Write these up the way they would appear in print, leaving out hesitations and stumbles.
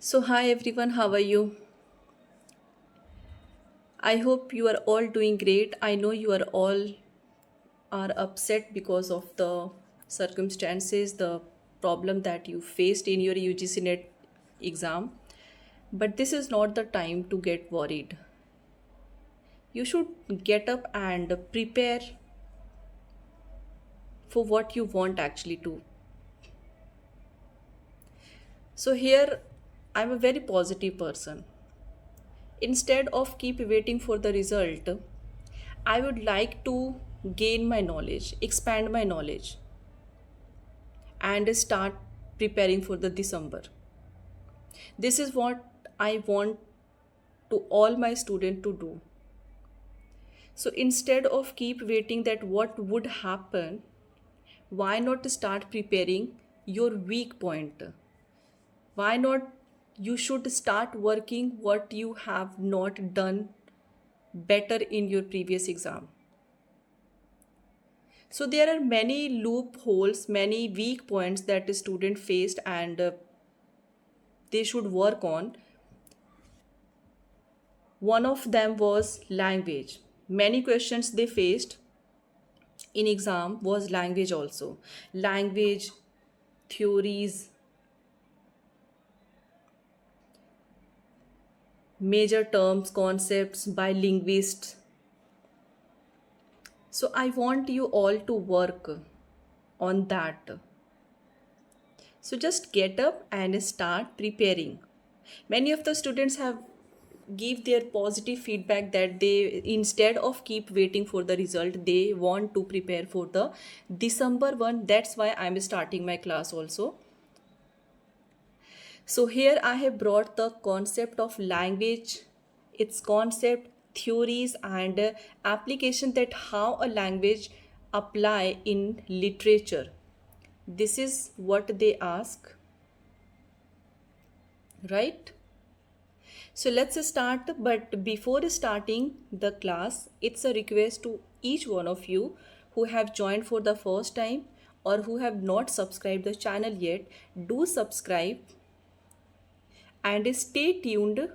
So, hi everyone, how are you? I hope you are all doing great. I know you are all are upset because of the circumstances, the problem that you faced in your UGC NET exam. But this is not the time to get worried. You should get up and prepare for what you want actually to. So here I'm a very positive person. Instead of keep waiting for the result, I would like to gain my knowledge, expand my knowledge, and start preparing for the December. This is what I want to all my students to do. So instead of keep waiting that what would happen, why not start preparing your weak point? Why not you should start working what you have not done better in your previous exam. So there are many loopholes, many weak points that the student faced and they should work on. One of them was language. Many questions they faced in exam was language also. Language, theories, major terms, concepts by linguists. So I want you all to work on that. So just get up and start preparing. Many of the students have give their positive feedback that they instead of keep waiting for the result they want to prepare for the December one. That's why I'm starting my class also. So here I have brought the concept of language, its concept, theories, and application, that how a language apply in literature. This is what they ask, right? So let's start. But before starting the class, it's a request to each one of you who have joined for the first time or who have not subscribed the channel yet. Do subscribe and stay tuned.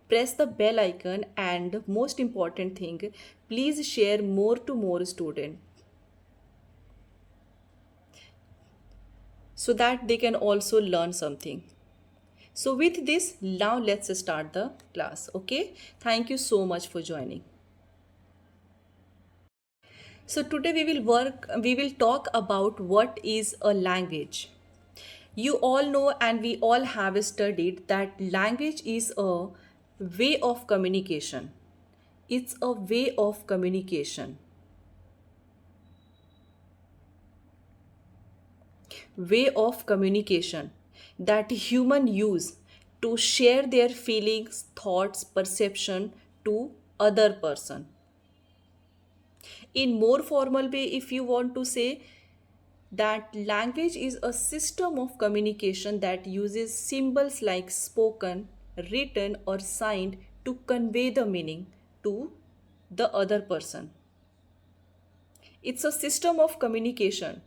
Press the bell icon, and most important thing, please share more to more students so that they can also learn something. So with this, now let's start the class. Okay, thank you so much for joining. So today we will talk about what is a language. You all know and we all have studied that language is a way of communication. It's a way of communication. Way of communication that human use to share their feelings, thoughts, perception to other person. In more formal way, if you want to say, that language is a system of communication that uses symbols like spoken, written, or signed to convey the meaning to the other person. It's a system of communication.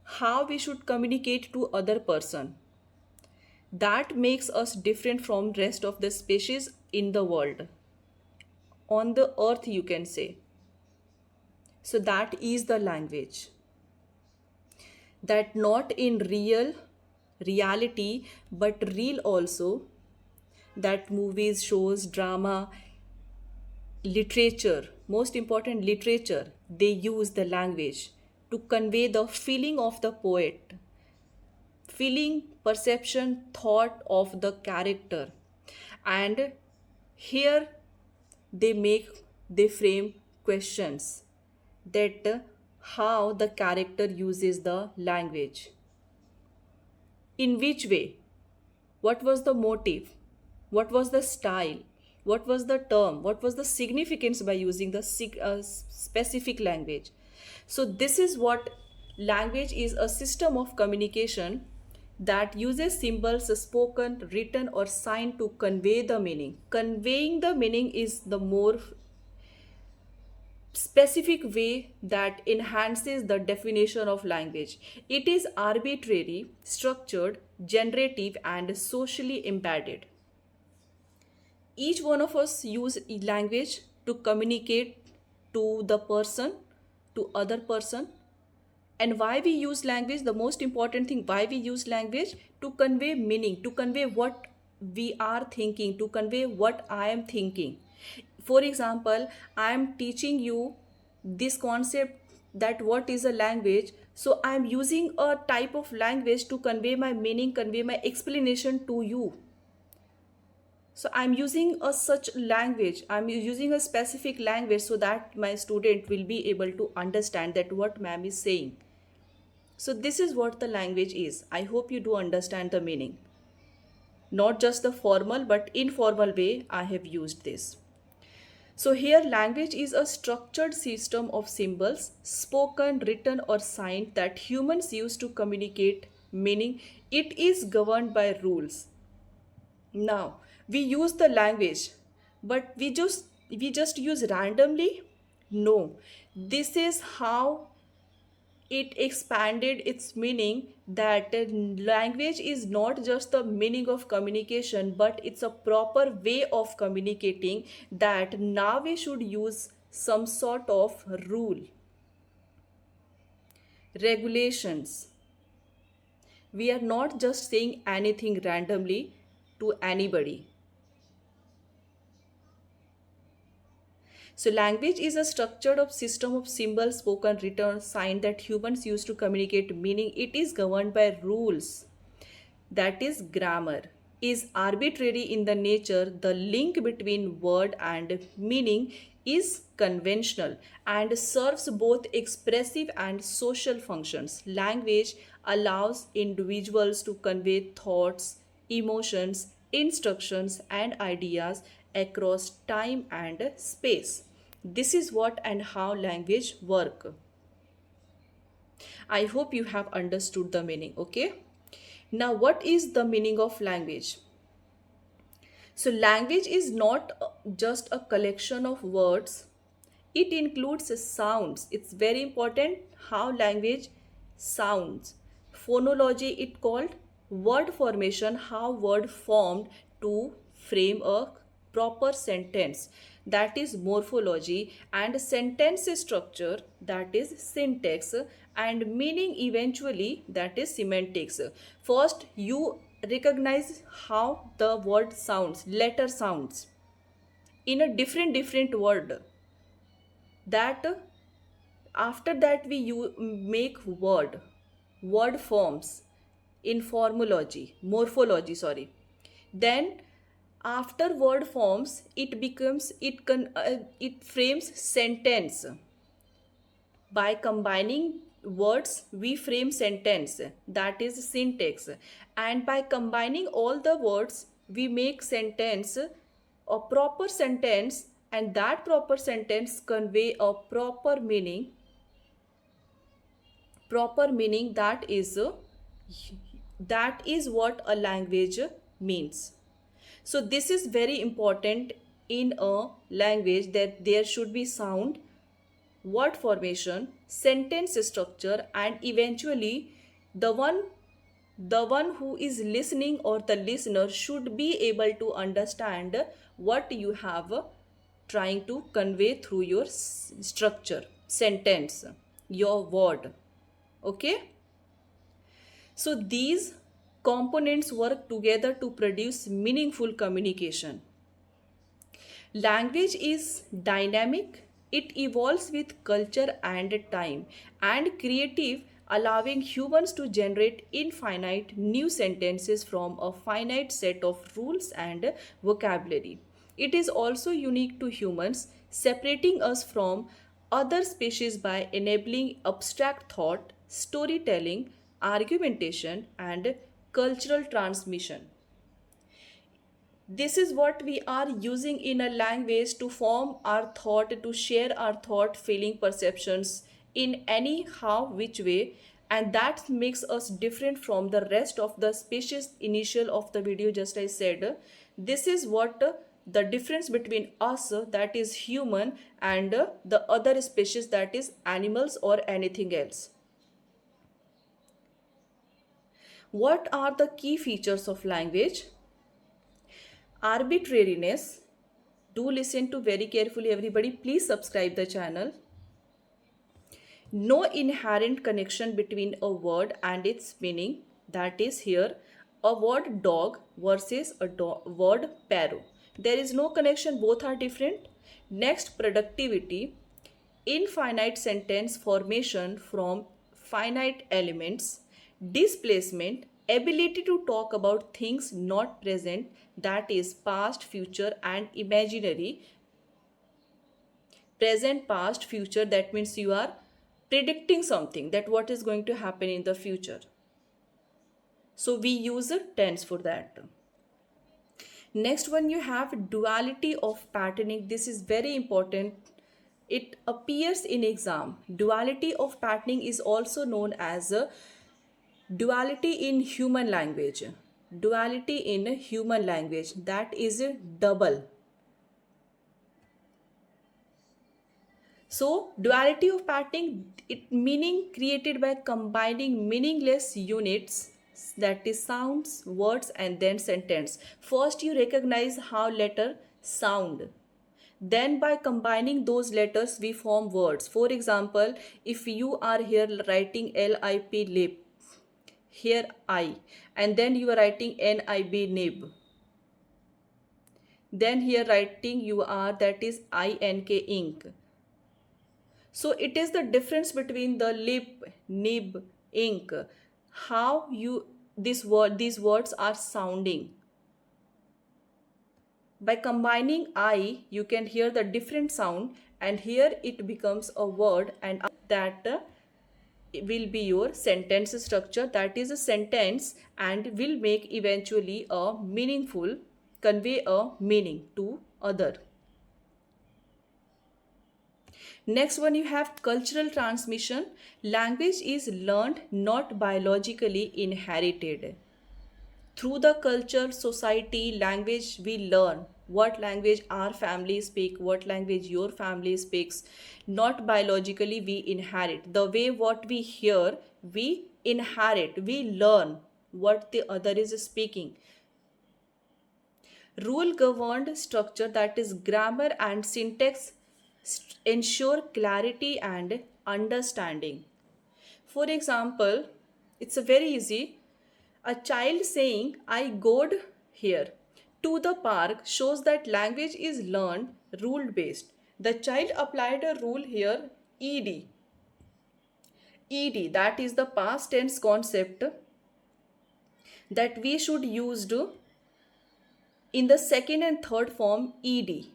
How we should communicate to other person. That makes us different from rest of the species in the world. On the earth, you can say. So that is the language. That not in reality but real also, that movies, shows, drama, literature, most important literature, they use the language to convey the feeling of the poet, feeling, perception, thought of the character. And here they frame questions, that how the character uses the language. In which way? What was the motive? What was the style? What was the term? What was the significance by using the specific language? So, this is what language is: a system of communication that uses symbols, spoken, written, or signed to convey the meaning. Conveying the meaning is the more specific way that enhances the definition of language. It is arbitrary, structured, generative, and socially embedded. Each one of us use language to communicate to the person, to other person. And why we use language, the most important thing, why we use language, to convey meaning, to convey what we are thinking, to convey what I am thinking. For example, I am teaching you this concept that what is a language, so I am using a type of language to convey my meaning, convey my explanation to you. So I'm using a such language, I'm using a specific language so that my student will be able to understand that what ma'am is saying. So this is what the language is. I hope you do understand the meaning. Not just the formal but informal way I have used this. So here language is a structured system of symbols, spoken, written or signed, that humans use to communicate meaning. It is governed by rules. Now, we use the language, but we just use randomly? No. This is how it expanded its meaning, that language is not just the meaning of communication, but it's a proper way of communicating, that now we should use some sort of rule, regulations. We are not just saying anything randomly to anybody. So language is a structured of system of symbols, spoken, written, signed, that humans use to communicate meaning. It is governed by rules. That is grammar. Is arbitrary in the nature. The link between word and meaning is conventional and serves both expressive and social functions. Language allows individuals to convey thoughts, emotions, instructions, and ideas across time and space. This is what and how language work. I hope you have understood the meaning, okay? Now, what is the meaning of language? So, language is not just a collection of words, it includes sounds. It's very important how language sounds. Phonology, it called word formation, how word formed to frame a proper sentence, that is morphology, and sentence structure, that is syntax, and meaning eventually, that is semantics. First, you recognize how the word sounds, letter sounds in a different word, that after that we make word forms in formology, morphology, sorry. Then after word forms, it frames sentence. By combining words, we frame sentence, that is syntax. And by combining all the words, we make sentence a proper sentence, and that proper sentence convey a proper meaning, that is what a language means. So this is very important in a language, that there should be sound, word formation, sentence structure, and eventually the one who is listening or the listener should be able to understand what you have trying to convey through your structure, sentence, your word. Okay? So these components work together to produce meaningful communication. Language is dynamic, it evolves with culture and time, and creative, allowing humans to generate infinite new sentences from a finite set of rules and vocabulary. It is also unique to humans, separating us from other species by enabling abstract thought, storytelling, argumentation, and cultural transmission. This is what we are using in a language to form our thought, to share our thought, feeling, perceptions in any how which way, and that makes us different from the rest of the species. Initial of the video, just I said, this is what the difference between us, that is human, and the other species, that is animals or anything else. What are the key features of language? Arbitrariness. Do listen to very carefully, everybody. Please subscribe the channel. No inherent connection between a word and its meaning. That is here a word dog versus a word parrot. There is no connection, both are different. Next, productivity. Infinite sentence formation from finite elements. Displacement. Ability to talk about things not present, that is past, future, and imaginary. Present, past, future, that means you are predicting something, that what is going to happen in the future. So we use a tense for that. Next one, you have duality of patterning. This is very important. It appears in exam. Duality of patterning is also known as a duality in human language. Duality in human language, that is a double. So duality of patterning, it meaning created by combining meaningless units, that is sounds, words, and then sentence. First you recognize how letter sound. Then by combining those letters we form words. For example, if you are here writing LIP lip, here I, and then you are writing NIB nib. Then here writing you are, that is INK ink. So it is the difference between the lip, nib, ink, how you these words are sounding. By combining I, you can hear the different sound, and here it becomes a word, and that will be your sentence structure. That is a sentence and will make eventually a meaningful, convey a meaning to other. Next one, you have cultural transmission. Language is learned, not biologically inherited. Through the culture, society, language we learn. What language our family speak, what language your family speaks. Not biologically we inherit. The way what we hear, we inherit, we learn what the other is speaking. Rule governed structure, that is grammar and syntax, ensure clarity and understanding. For example, it's a very easy. A child saying I goed here to the park shows that language is learned rule based. The child applied a rule here, ed. Ed, that is the past tense concept that we should use in the second and third form, ed.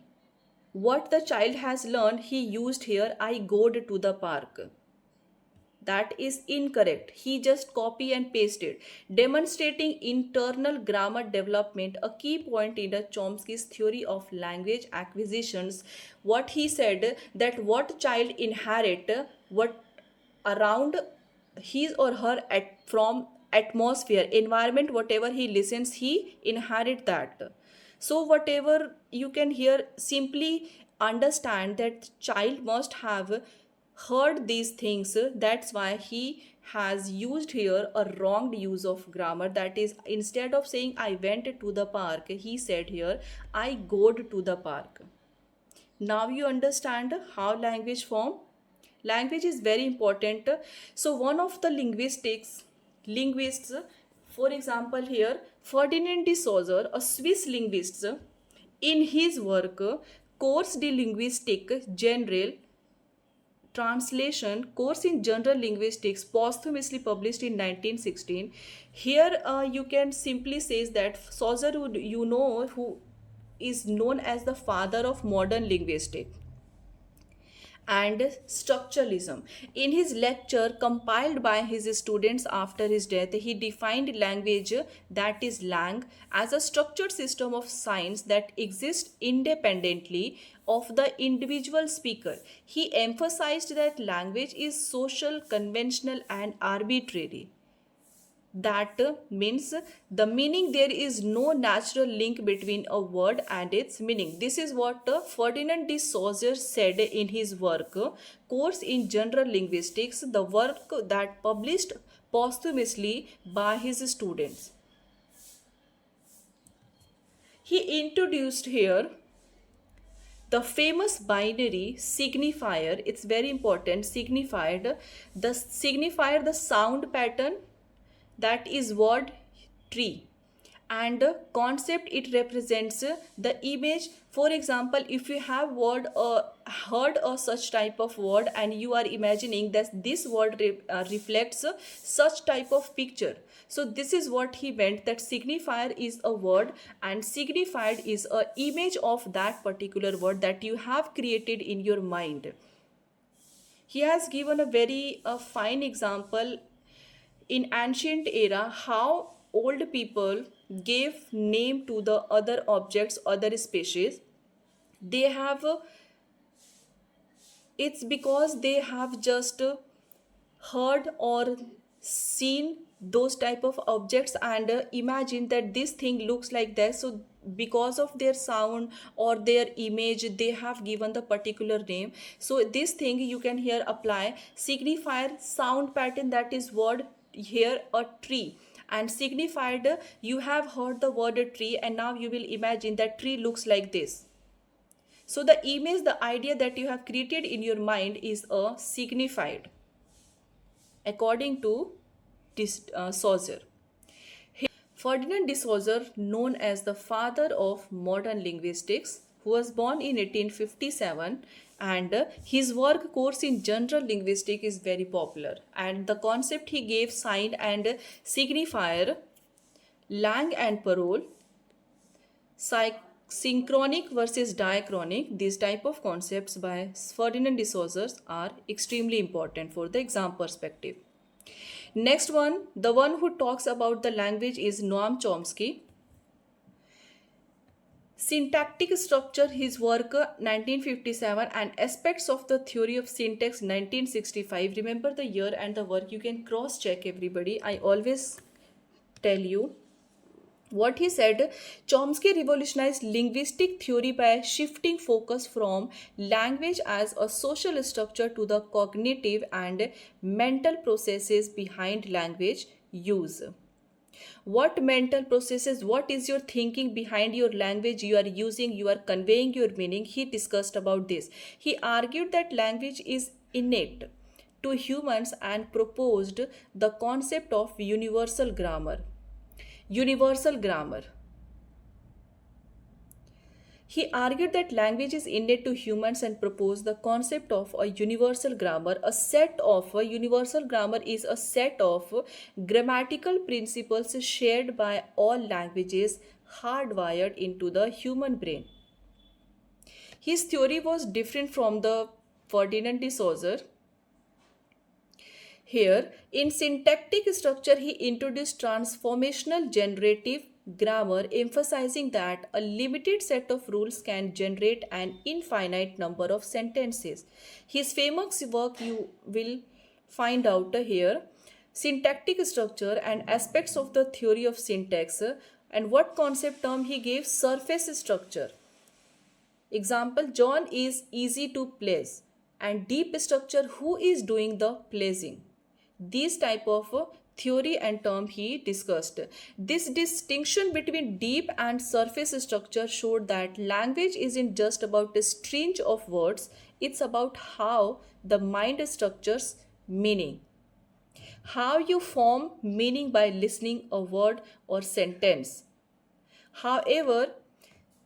What the child has learned, he used here I goed to the park. That is incorrect. He just copy and pasted. Demonstrating internal grammar development, a key point in Chomsky's theory of language acquisitions. What he said, that what child inherit, what around his or her from atmosphere, environment, whatever he listens, he inherit that. So whatever you can hear, simply understand that child must have heard these things. That's why he has used here a wrong use of grammar. That is, instead of saying I went to the park, he said here I goed to the park. Now you understand how language form. Language is very important. So one of the linguists, for example here Ferdinand de Saussure, a Swiss linguist, in his work Cours de linguistique generale, translation course in general linguistics, posthumously published in 1916. Here you can simply say that Saussure, you know, who is known as the father of modern linguistics and structuralism. In his lecture compiled by his students after his death, he defined language, that is lang, as a structured system of signs that exists independently of the individual speaker. He emphasized that language is social, conventional, and arbitrary. That means the meaning, there is no natural link between a word and its meaning. This is what Ferdinand de Saussure said in his work Course in General Linguistics, the work that published posthumously by his students. He introduced here the famous binary signifier. It's very important. Signifier, the sound pattern, that is word tree, and the concept it represents the image. For example, if you have heard a such type of word and you are imagining that this word reflects such type of picture, so this is what he meant, that signifier is a word and signified is a image of that particular word that you have created in your mind. He has given a very fine example in ancient era how old people gave name to the other objects, other species. They have It's because they have just heard or seen those type of objects and imagine that this thing looks like this, so because of their sound or their image they have given the particular name. So this thing you can here apply signifier sound pattern, that is word here a tree, and signified you have heard the word tree and now you will imagine that tree looks like this. So the image, the idea that you have created in your mind is a signified, according to Saussure. Ferdinand de Saussure, known as the father of modern linguistics, who was born in 1857, and his work Course in General Linguistics is very popular, and the concept he gave sign and signifier, lang and parole, synchronic versus diachronic, these type of concepts by Ferdinand de Saussure are extremely important for the exam perspective. Next one, the one who talks about the language is Noam Chomsky. Syntactic structure, his work 1957, and aspects of the theory of syntax 1965. Remember the year and the work, you can cross check everybody. I always tell you what he said. Chomsky revolutionized linguistic theory by shifting focus from language as a social structure to the cognitive and mental processes behind language use. What mental processes, what is your thinking behind your language you are using, you are conveying your meaning? He discussed about this. He argued that language is innate to humans and proposed the concept of universal grammar. Universal grammar. He argued that language is innate to humans and proposed the concept of a universal grammar. A universal grammar is a set of grammatical principles shared by all languages, hardwired into the human brain. His theory was different from the Ferdinand de Saussure. Here, in syntactic structure, he introduced transformational generative grammar, emphasizing that a limited set of rules can generate an infinite number of sentences. His famous work you will find out here, Syntactic Structure and Aspects of the Theory of Syntax, and what concept term he gave? Surface structure. Example, John is easy to please, and deep structure, who is doing the pleasing. These type of theory and term he discussed. This distinction between deep and surface structure showed that language isn't just about a string of words, it's about how the mind structures meaning. How you form meaning by listening a word or sentence. However,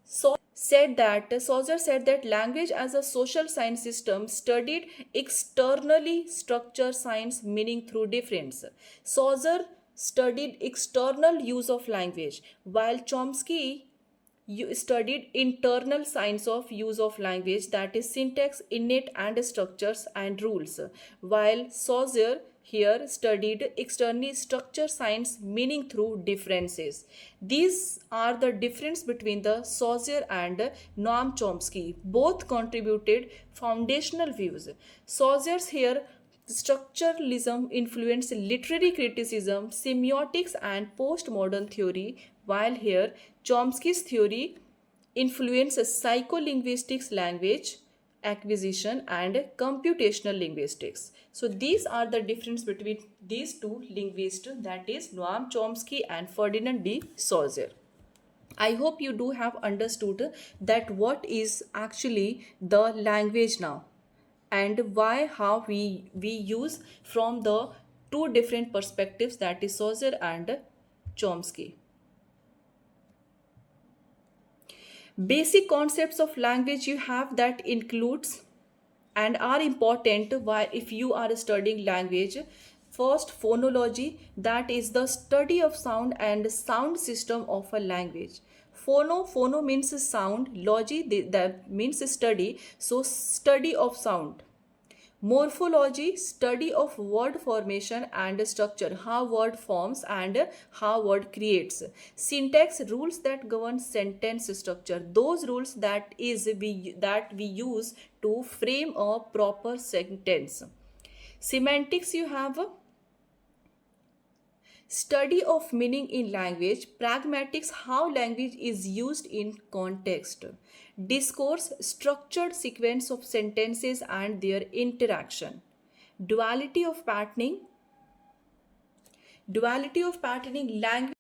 Saussure said that language as a social science system studied externally structure science meaning through difference. Saussure studied external use of language, while Chomsky studied internal science of use of language, that is syntax, innate and structures and rules, while Saussure here studied externally structure science meaning through differences. These are the difference between the Saussure and Noam Chomsky. Both contributed foundational views. Saussure's here Structuralism influenced literary criticism, semiotics, and postmodern theory, while here Chomsky's theory influences psycholinguistics, language acquisition, and computational linguistics. So these are the difference between these two linguists, that is Noam Chomsky and Ferdinand de Saussure. I hope you do have understood that what is actually the language now, and why how we use from the two different perspectives, that is Saussure and Chomsky. Basic concepts of language you have that includes and are important while if you are studying language. First, phonology, that is the study of sound and sound system of a language. Phono means sound, logy that means study, so study of sound. Morphology, study of word formation and structure, how word forms and how word creates. Syntax, rules that govern sentence structure, those rules that we use to frame a proper sentence. Semantics, you have study of meaning in language. Pragmatics, how language is used in context. Discourse, structured sequence of sentences and their interaction. Duality of patterning, language.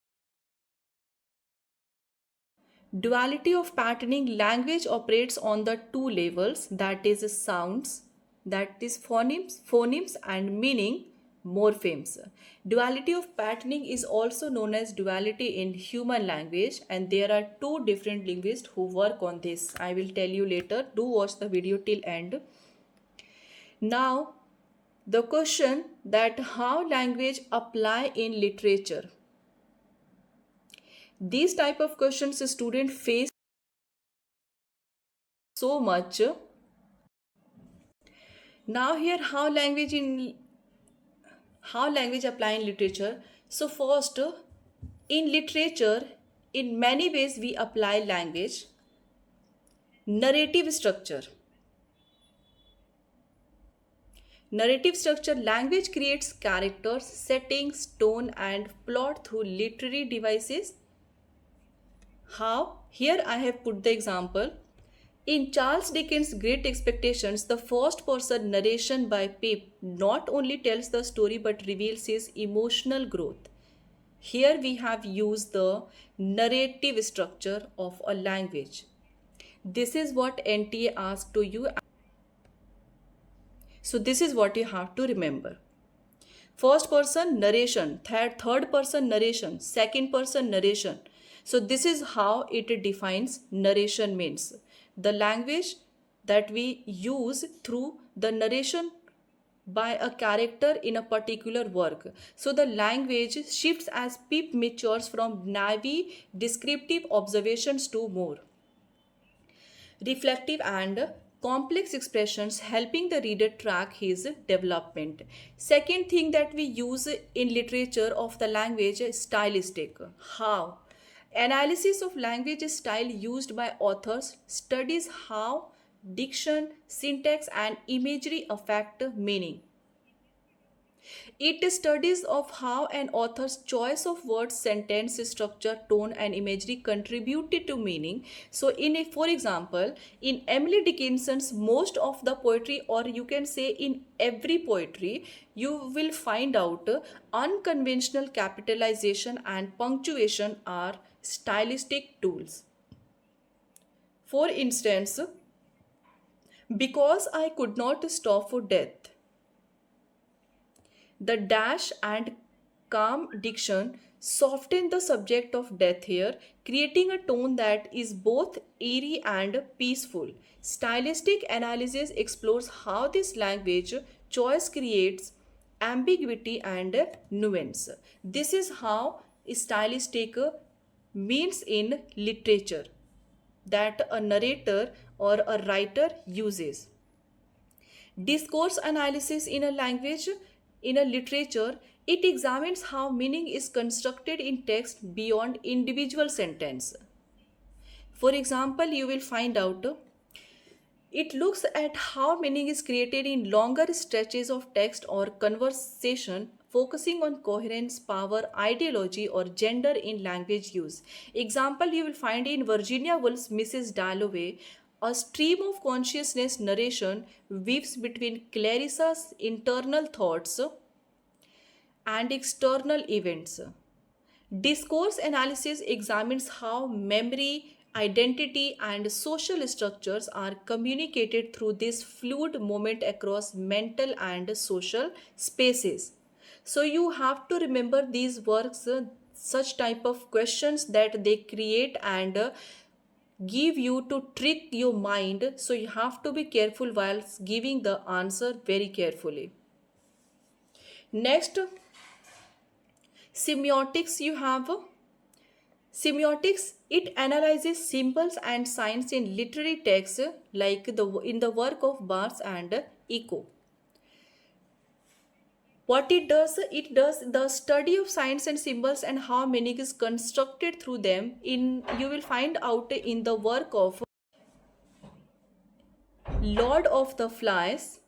Duality of patterning, language operates on the two levels, that is sounds, that is phonemes and meaning, morphemes. Duality of patterning is also known as duality in human language, and there are two different linguists who work on this. I will tell you later. Do watch the video till end. Now, the question that how language apply in literature. These type of questions a student face so much. Now here how language apply in literature. So first, in literature, in many ways we apply language. Narrative structure. Narrative structure, language creates characters, settings, tone, and plot through literary devices. How? Here I have put the example. In Charles Dickens' Great Expectations, the first person narration by Pip not only tells the story but reveals his emotional growth. Here we have used the narrative structure of a language. This is what NTA asked to you. So this is what you have to remember. First person narration, third person narration, second person narration. So this is how it defines narration means. The language that we use through the narration by a character in a particular work. So the language shifts as Pip matures from naive descriptive observations to more reflective and complex expressions, helping the reader track his development. Second thing that we use in literature of the language is stylistic. How? Analysis of language style used by authors studies how diction, syntax, and imagery affect meaning. It studies of how an author's choice of words, sentence structure, tone, and imagery contributed to meaning. So, for example, in Emily Dickinson's most of the poetry, or you can say in every poetry, you will find out unconventional capitalization and punctuation are stylistic tools. For instance, because I could not stop for death. The dash and calm diction soften the subject of death here, creating a tone that is both eerie and peaceful. Stylistic analysis explores how this language choice creates ambiguity and nuance. This is how stylistic means in literature that a narrator or a writer uses. Discourse analysis in a language, in a literature, it examines how meaning is constructed in text beyond individual sentence. For example, you will find out It looks at how meaning is created in longer stretches of text or conversation, focusing on coherence, power, ideology, or gender in language use. Example you will find in Virginia Woolf's Mrs. Dalloway. A stream of consciousness narration weaves between Clarissa's internal thoughts and external events. Discourse analysis examines how memory, identity, and social structures are communicated through this fluid moment across mental and social spaces. So you have to remember these works, such type of questions that they create and give you to trick your mind. So you have to be careful while giving the answer very carefully. Next, semiotics you have. Semiotics, it analyzes symbols and signs in literary texts like in the work of Barthes and Eco. What it does the study of signs and symbols and how meaning is constructed through them. In you will find out in the work of Lord of the Flies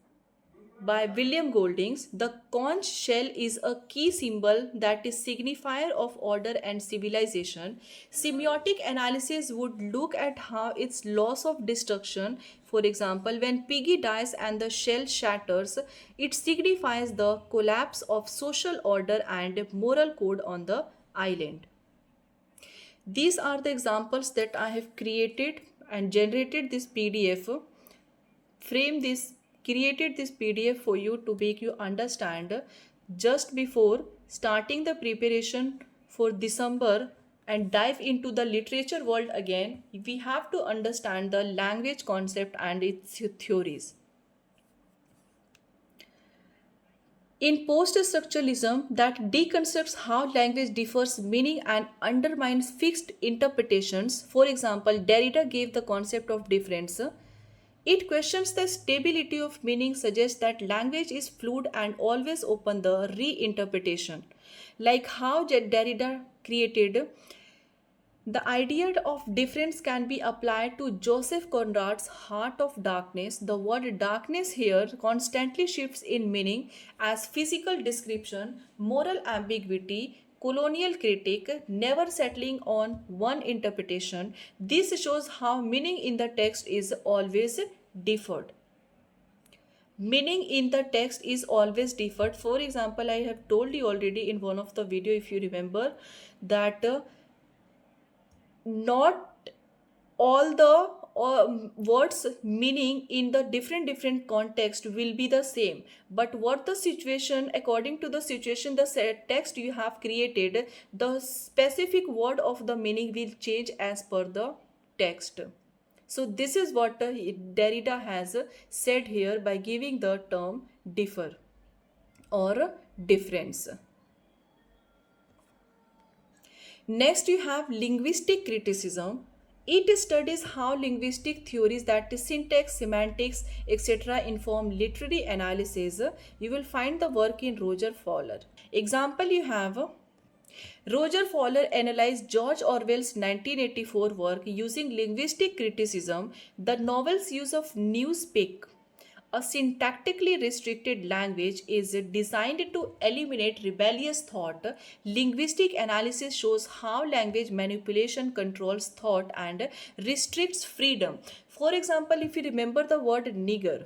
by William Goldings. The conch shell is a key symbol that is signifier of order and civilization. Semiotic analysis would look at how its loss of destruction, for example, when Piggy dies and the shell shatters, it signifies the collapse of social order and moral code on the island. These are the examples that I have created and generated this PDF, frame this, created this PDF for you to make you understand. Just before starting the preparation for December and dive into the literature world again, we have to understand the language concept and its theories. In post-structuralism, that deconstructs how language differs meaning and undermines fixed interpretations. For example, Derrida gave the concept of difference. It questions the stability of meaning, suggests that language is fluid and always open the reinterpretation. Like how Derrida created the idea of difference can be applied to Joseph Conrad's Heart of Darkness. The word darkness here constantly shifts in meaning as physical description, moral ambiguity, colonial critique, never settling on one interpretation. This shows how meaning in the text is always differed. Meaning in the text is always differed. For example, I have told you already in one of the video, if you remember, that not all the words meaning in the different context will be the same, but what the situation, according to the situation, the text you have created, the specific word of the meaning will change as per the text. So this is what Derrida has said here by giving the term differ or difference. Next, you have linguistic criticism. It studies how linguistic theories, that is syntax, semantics, etc., inform literary analysis. You will find the work in Roger Fowler. Example you have Roger Fowler analyzed George Orwell's 1984 work using linguistic criticism. The novel's use of newspeak, a syntactically restricted language, is designed to eliminate rebellious thought. Linguistic analysis shows how language manipulation controls thought and restricts freedom. For example, if you remember the word nigger,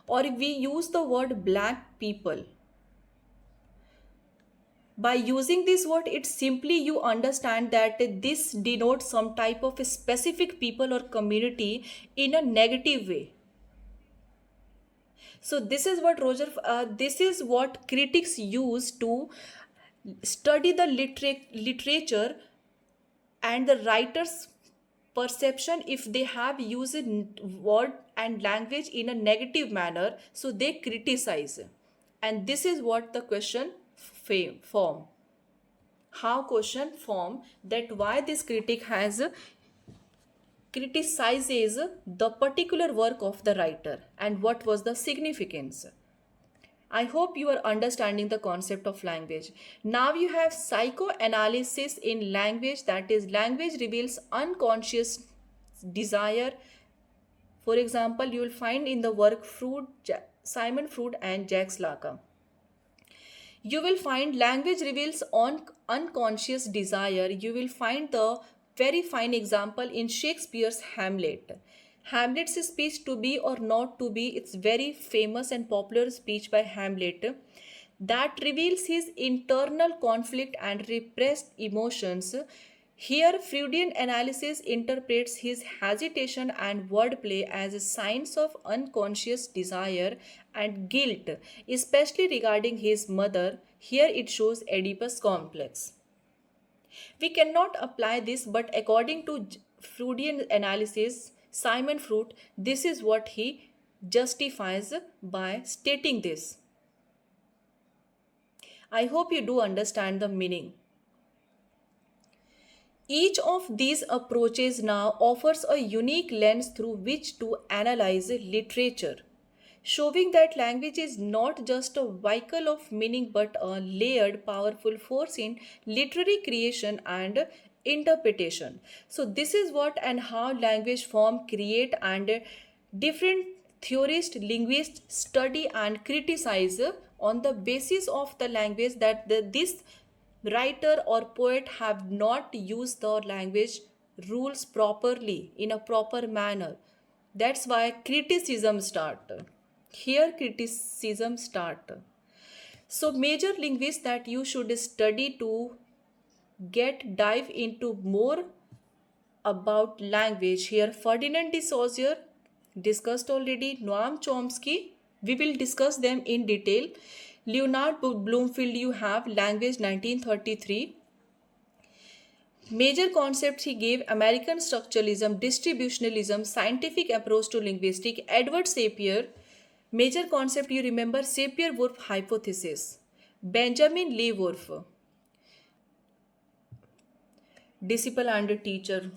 or if we use the word black people, by using this word, it simply you understand that this denotes some type of a specific people or community in a negative way. So this is what critics use to study the literature and the writer's perception. If they have used word and language in a negative manner, so they criticize, and this is what the question form, how question form, that why this critic has criticizes the particular work of the writer and what was the significance. I hope you are understanding the concept of language. Now you have psychoanalysis in language, that is, language reveals unconscious desire. For example, you will find in the work Simon Freud and Jacques Lacan. You will find language reveals on unconscious desire. You will find the very fine example in Shakespeare's Hamlet. Hamlet's speech, to be or not to be, it's very famous and popular speech by Hamlet that reveals his internal conflict and repressed emotions. Here, Freudian analysis interprets his hesitation and wordplay as signs of unconscious desire and guilt, especially regarding his mother. Here, it shows Oedipus complex. We cannot apply this, but according to Freudian analysis, Simon Freud, this is what he justifies by stating this. I hope you do understand the meaning. Each of these approaches now offers a unique lens through which to analyze literature, showing that language is not just a vehicle of meaning but a layered, powerful force in literary creation and interpretation. So, this is what and how language form, create, and different theorists, linguists study and criticize on the basis of the language that this writer or poet have not used the language rules properly in a proper manner. That's why criticism start. Here criticism start. So major linguists that you should study to get dive into more about language. Here Ferdinand de Saussure discussed already, Noam Chomsky, we will discuss them in detail. Leonard Bloomfield, you have Language 1933. Major concepts he gave: American structuralism, distributionalism, scientific approach to linguistics. Edward Sapir, major concept you remember, Sapir-Whorf hypothesis. Benjamin Lee Whorf, disciple and teacher.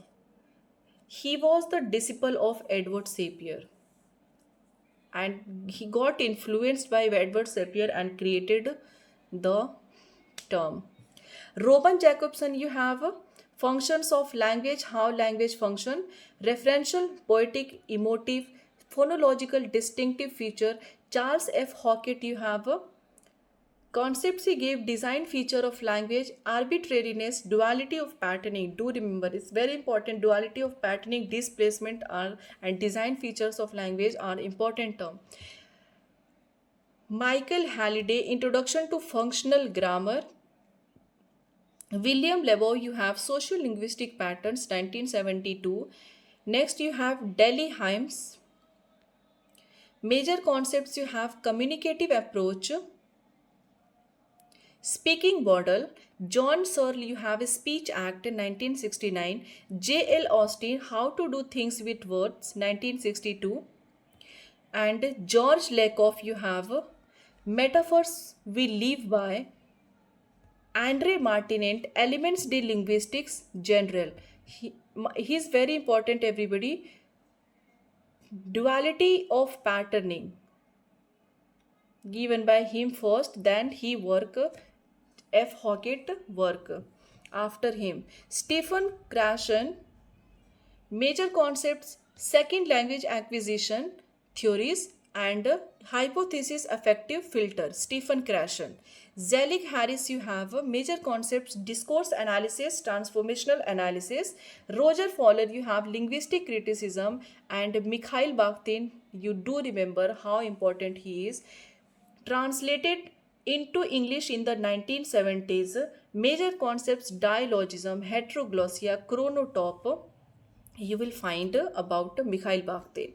He was the disciple of Edward Sapir and he got influenced by Edward Sapir and created the term. Robin Jacobson, you have functions of language, how language function, referential, poetic, emotive, phonological, distinctive feature. Charles F. Hockett, you have concepts he gave: design feature of language, arbitrariness, duality of patterning. Do remember, it's very important. Duality of patterning, displacement are and design features of language are important term. Michael Halliday, introduction to functional grammar. William Lebow, you have social linguistic patterns 1972. Next you have Delhi Himes. Major concepts you have: communicative approach, speaking model. John Searle, you have a Speech Act 1969. J.L. Austin, How to Do Things with Words 1962. And George Lakoff, you have Metaphors We Live By. Andre Martinent, Elements de Linguistics General. He's very important, everybody. Duality of patterning, given by him first, then he work. F. Hockett work after him. Stephen Krashen, major concepts: second language acquisition theories and hypothesis affective filter. Stephen Krashen. Zelig Harris, you have major concepts: discourse analysis, transformational analysis. Roger Fowler, you have linguistic criticism. And Mikhail Bakhtin, you do remember how important he is. Translated into English in the 1970s, major concepts: dialogism, heteroglossia, chronotype. You will find about Mikhail Bakhtin.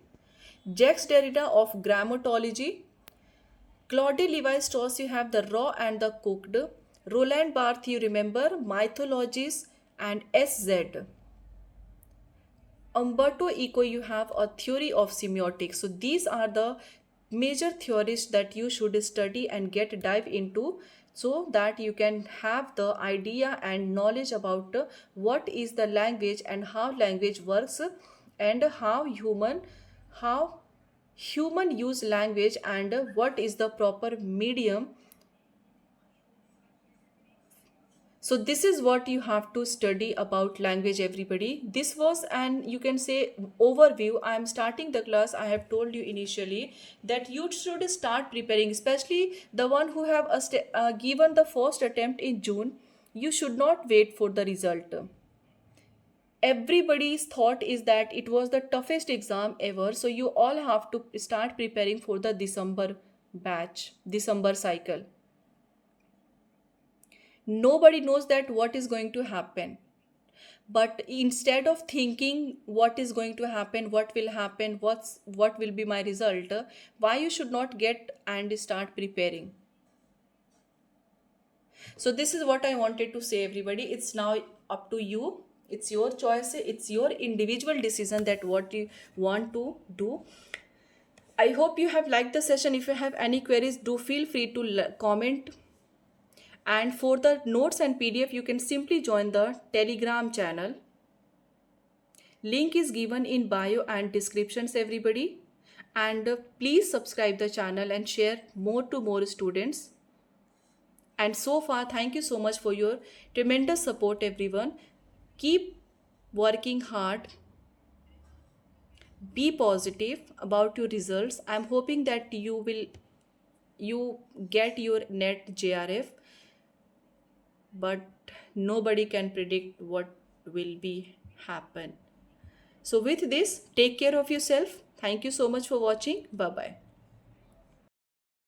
Jacques Derrida of grammatology. Claude Levi-Strauss, you have the raw and the cooked. Roland Barthes, you remember mythologies and SZ. Umberto Eco, you have a theory of semiotics. So these are the major theories that you should study and get dive into, so that you can have the idea and knowledge about what is the language and how language works and how human use language and what is the proper medium So this is what you have to study about language, everybody. This was an, you can say, overview. I am starting the class. I have told you initially that you should start preparing, especially the one who have given the first attempt in June. You should not wait for the result. Everybody's thought is that it was the toughest exam ever, so you all have to start preparing for the December batch, December cycle. Nobody knows that what is going to happen, but instead of thinking what is going to happen, what will be my result, why you should not get and start preparing. So this is what I wanted to say, everybody. It's now up to you. It's your choice, it's your individual decision that what you want to do. I hope you have liked the session. If you have any queries, do feel free to comment. And for the notes and PDF, you can simply join the Telegram channel. Link is given in bio and descriptions, everybody. And please subscribe the channel and share more to more students. And so far, thank you so much for your tremendous support, everyone. Keep working hard. Be positive about your results. I'm hoping that you get your net JRF, but nobody can predict what will be happen. So with this, take care of yourself. Thank you so much for watching. Bye bye.